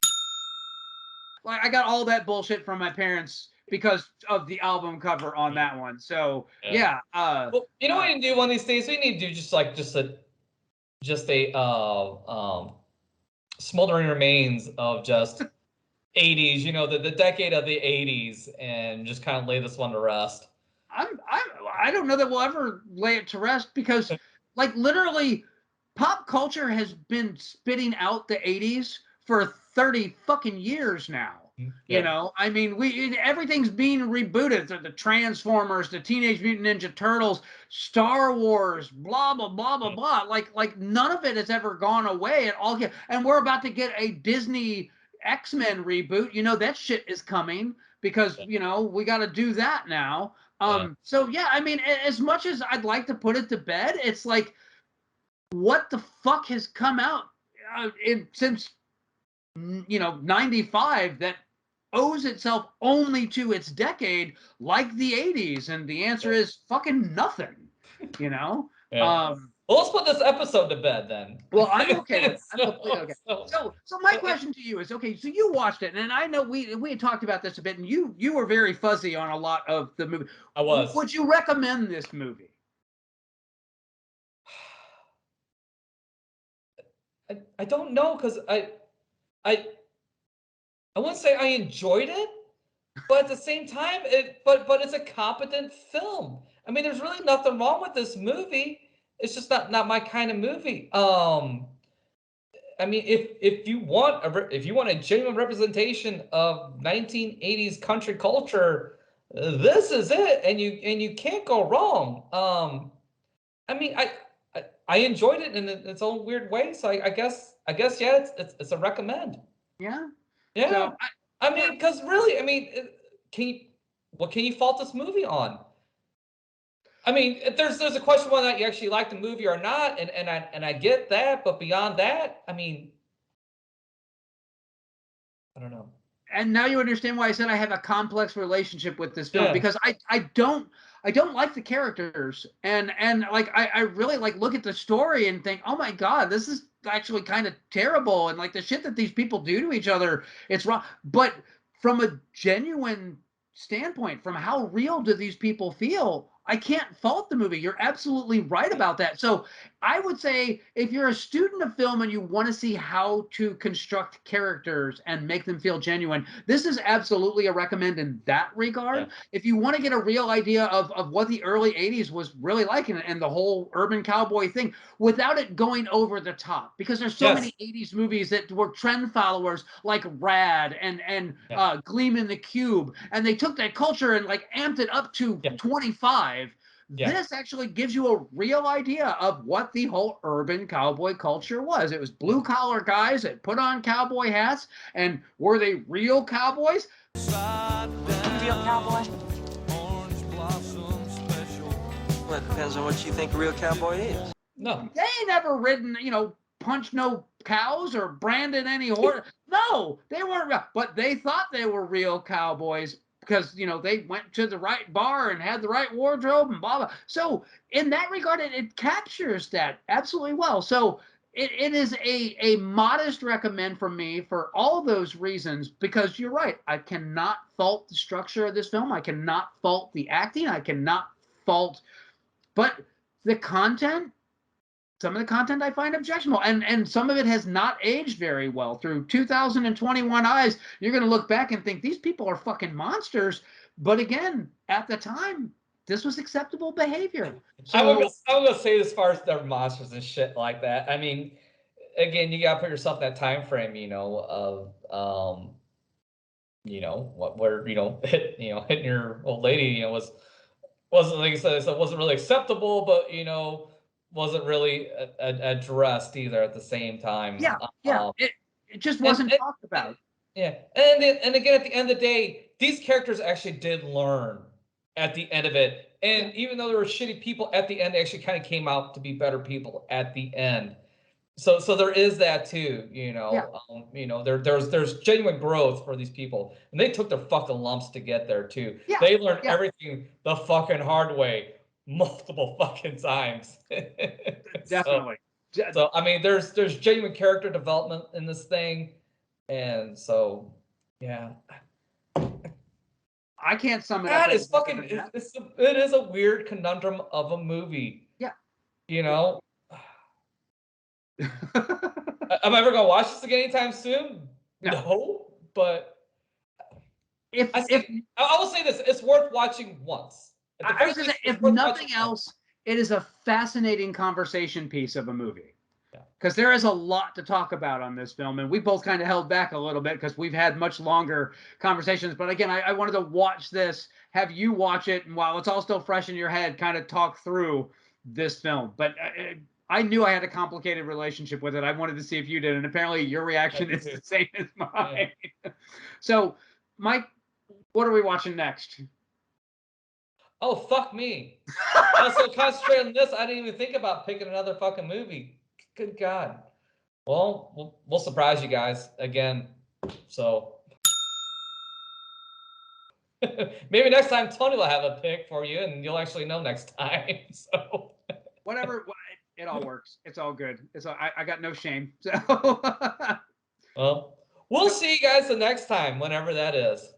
Like, I got all that bullshit from my parents because of the album cover on that one. So yeah. Well, you know what we need to do one of these days? We need to do just a smoldering remains of just 80s. The decade of the 80s, and just kind of lay this one to rest. I don't know that we'll ever lay it to rest because, like, literally, pop culture has been spitting out the 80s for 30 fucking years now. I mean, everything's being rebooted. The Transformers, the Teenage Mutant Ninja Turtles, Star Wars, blah blah blah blah blah. Like none of it has ever gone away at all. And we're about to get a Disney X-Men reboot. That shit is coming because we got to do that now. So yeah, I mean, as much as I'd like to put it to bed, it's like, what the fuck has come out since 95 that owes itself only to its decade, like the 80s? And the answer is fucking nothing. Well, let's put this episode to bed then. Well, I'm okay with it. I'm completely okay. So my question to you is, okay, so you watched it, and I know we had talked about this a bit, and you were very fuzzy on a lot of the movie. I was. Would you recommend this movie? I don't know, because I wouldn't say I enjoyed it, but at the same time, but it's a competent film. I mean, there's really nothing wrong with this movie. It's just not my kind of movie. I mean, if you want a genuine representation of 1980s country culture, this is it, and you can't go wrong. I mean, I enjoyed it in its own weird way, so I guess yeah, it's a recommend. Yeah. Yeah. So, I mean, because really, I mean, what can you fault this movie on? I mean, there's a question whether or not you actually like the movie or not, and I get that, but beyond that, I mean, I don't know. And now you understand why I said I have a complex relationship with this film, because I don't like the characters, and like I really like look at the story and think, oh my God, this is actually kind of terrible, and like the shit that these people do to each other, it's wrong. But from a genuine standpoint, from how real do these people feel, I can't fault the movie. You're absolutely right about that. So I would say if you're a student of film and you want to see how to construct characters and make them feel genuine, this is absolutely a recommend in that regard. Yeah. If you want to get a real idea of what the early 80s was really like and the whole Urban Cowboy thing without it going over the top, because there's so many 80s movies that were trend followers like Rad and Gleam in the Cube, and they took that culture and like amped it up to 25. This actually gives you a real idea of what the whole urban cowboy culture was. It was blue-collar guys that put on cowboy hats, and were they real cowboys? Real cowboy? Well, it depends on what you think a real cowboy is. No. They ain't never ridden, punched no cows or branded any horse. No, they weren't real. But they thought they were real cowboys, because they went to the right bar and had the right wardrobe and blah blah. So in that regard, it captures that absolutely well. So it is a modest recommend from me for all those reasons, because you're right. I cannot fault the structure of this film. I cannot fault the acting. I cannot fault, but the content. Some of the content I find objectionable, and some of it has not aged very well. Through 2021 eyes, you're going to look back and think these people are fucking monsters. But again, at the time, this was acceptable behavior. So I'm gonna say, as far as they're monsters and shit like that, I mean, again, you gotta put yourself in that time frame, of hitting your old lady, wasn't like I said, it wasn't really acceptable, but wasn't really addressed either at the same time. It just wasn't talked about. And again, at the end of the day, these characters actually did learn at the end of it, and even though there were shitty people at the end, they actually kind of came out to be better people at the end. So there is that too, there's genuine growth for these people, and they took their fucking lumps to get there too. They learned everything the fucking hard way multiple fucking times. Definitely. So I mean, there's genuine character development in this thing, and so I can't sum it up. That is fucking. It is a weird conundrum of a movie. Yeah. Am I ever gonna watch this again anytime soon? No, but I will say this: it's worth watching once. I was gonna say, if nothing else, it is a fascinating conversation piece of a movie. Because there is a lot to talk about on this film, and we both kind of held back a little bit because we've had much longer conversations. But again, I wanted to watch this, have you watch it, and while it's all still fresh in your head, kind of talk through this film. But I knew I had a complicated relationship with it. I wanted to see if you did, and apparently your reaction is the same as mine. So, Mike, what are we watching next? Oh, fuck me. I was so concentrated on this, I didn't even think about picking another fucking movie. Good God. Well, we'll surprise you guys again. So maybe next time Tony will have a pick for you, and you'll actually know next time. So whatever, it all works. It's all good. I got no shame. So well, we'll see you guys the next time, whenever that is.